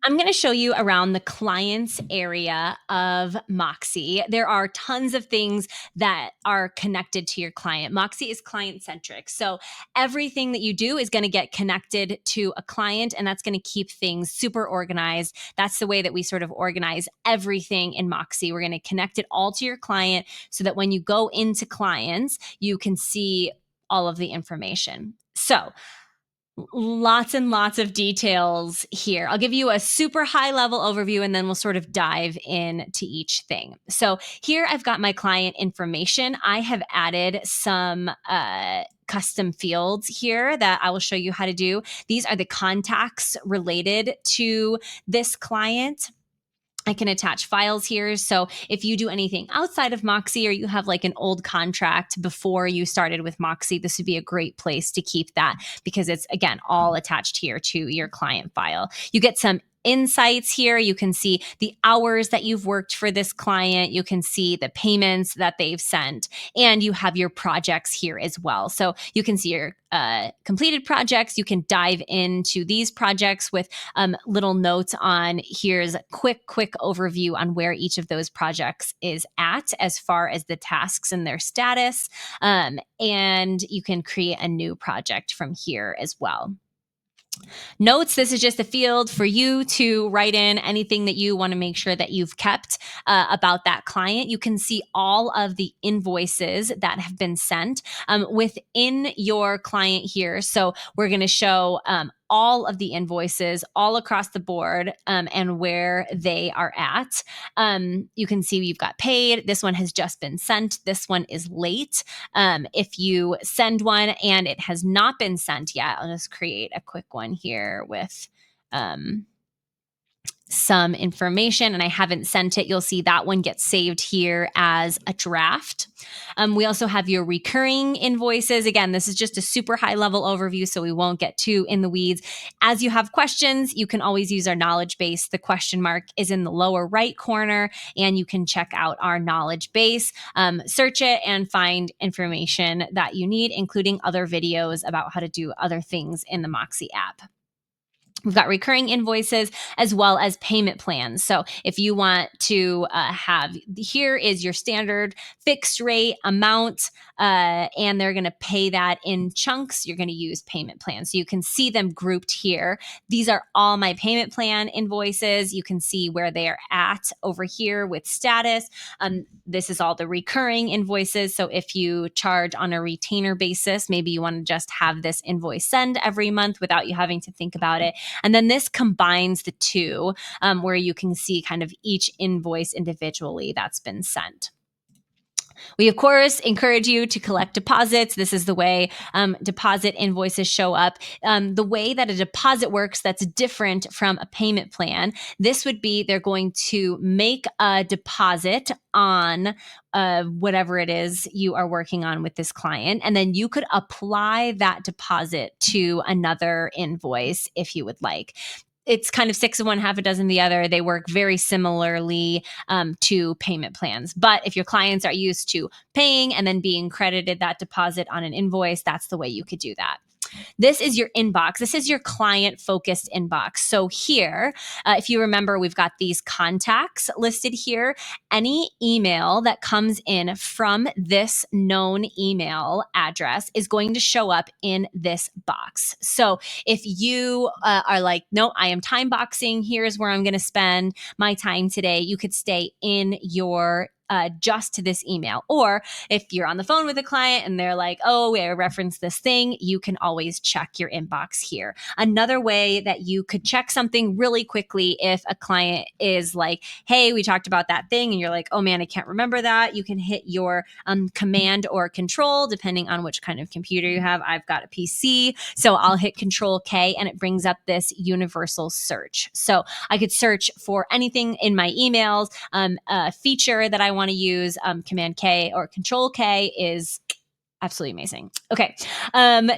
I'm going to show you around the clients area of Moxie. There are tons of things that are connected to your client. Moxie is client-centric. So everything that you do is going to get connected to a client, and that's going to keep things super organized. That's the way that we sort of organize everything in Moxie. We're going to connect it all to your client so that when you go into clients, you can see all of the information. So lots and lots of details here. I'll give you a super high level overview and then we'll sort of dive into each thing. So here I've got my client information. I have added some custom fields here that I will show you how to do. These are the contacts related to this client. I can attach files here. So if you do anything outside of Moxie or you have like an old contract before you started with Moxie, this would be a great place to keep that because it's, again, all attached here to your client file. You get some insights here. You can see the hours that you've worked for this client. You can see the payments that they've sent, and you have your projects here as well. So you can see your completed projects. You can dive into these projects with little notes on here's a quick overview on where each of those projects is at as far as the tasks and their status. And you can create a new project from here as well. Notes, this is just a field for you to write in anything that you want to make sure that you've kept about that client. You can see all of the invoices that have been sent within your client here. So we're going to show all of the invoices all across the board and where they are at. You can see you've got paid. This one has just been sent. This one is late. If you send one and it has not been sent yet, I'll just create a quick one here with some information and I haven't sent it, you'll see that one gets saved here as a draft. We also have your recurring invoices. Again, this is just a super high level overview, so we won't get too in the weeds. As you have questions, you can always use our knowledge base. The question mark is in the lower right corner, and you can check out our knowledge base, search it, and find information that you need, including other videos about how to do other things in the Moxie app. We've got recurring invoices as well as payment plans. So if you want to have, here is your standard fixed rate amount, and they're going to pay that in chunks, you're going to use payment plans. So you can see them grouped here. These are all my payment plan invoices. You can see where they are at over here with status. This is all the recurring invoices. So if you charge on a retainer basis, maybe you want to just have this invoice send every month without you having to think about it. And then this combines the two where you can see kind of each invoice individually that's been sent. We, of course, encourage you to collect deposits. This is the way deposit invoices show up. The way that a deposit works that's different from a payment plan, this would be they're going to make a deposit on whatever it is you are working on with this client, and then you could apply that deposit to another invoice if you would like. It's kind of 6 of one, half a dozen the other. They work very similarly to payment plans. But if your clients are used to paying and then being credited that deposit on an invoice, that's the way you could do that. This is your inbox. This is your client-focused inbox. So here, if you remember, we've got these contacts listed here. Any email that comes in from this known email address is going to show up in this box. So if you are like, no, I am time boxing, here's where I'm going to spend my time today, you could stay in your just to this email. Or if you're on the phone with a client and they're like, oh, I referenced this thing, you can always check your inbox here. Another way that you could check something really quickly if a client is like, hey, we talked about that thing, and you're like, oh man, I can't remember that. You can hit your command or control, depending on which kind of computer you have. I've got a PC, so I'll hit Control K and it brings up this universal search. So I could search for anything in my emails, a feature that I want to use. Command K or Control K is absolutely amazing. Okay.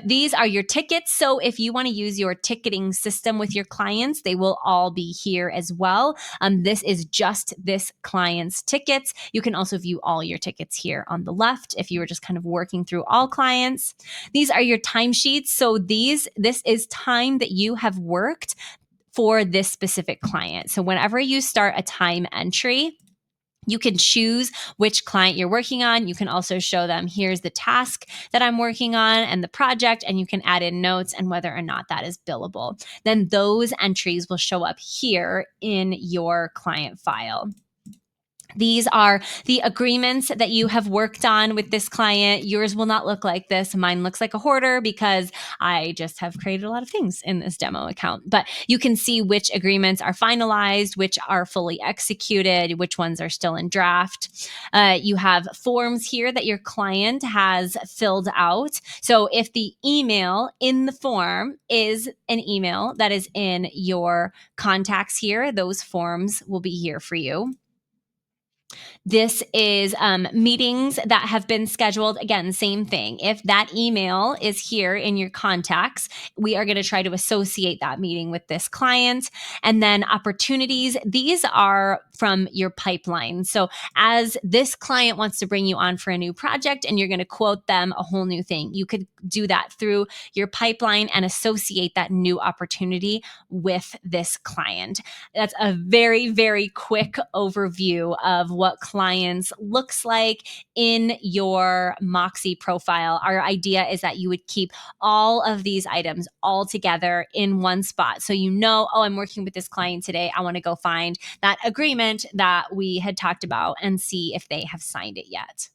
These are your tickets. So if you want to use your ticketing system with your clients, they will all be here as well. This is just this client's tickets. You can also view all your tickets here on the left if you were just kind of working through all clients. These are your timesheets. So this is time that you have worked for this specific client. So whenever you start a time entry, you can choose which client you're working on. You can also show them, here's the task that I'm working on and the project, and you can add in notes and whether or not that is billable. Then those entries will show up here in your client file. These are the agreements that you have worked on with this client. Yours will not look like this. Mine looks like a hoarder because I just have created a lot of things in this demo account. But you can see which agreements are finalized, which are fully executed, which ones are still in draft. You have forms here that your client has filled out. So if the email in the form is an email that is in your contacts here, those forms will be here for you. This is meetings that have been scheduled. Again, same thing. If that email is here in your contacts, we are going to try to associate that meeting with this client. And then opportunities, these are from your pipeline. So as this client wants to bring you on for a new project and you're going to quote them a whole new thing, you could do that through your pipeline and associate that new opportunity with this client. That's a very, very quick overview of what clients looks like in your Moxie profile. Our idea is that you would keep all of these items all together in one spot. So you know, oh, I'm working with this client today. I want to go find that agreement that we had talked about and see if they have signed it yet.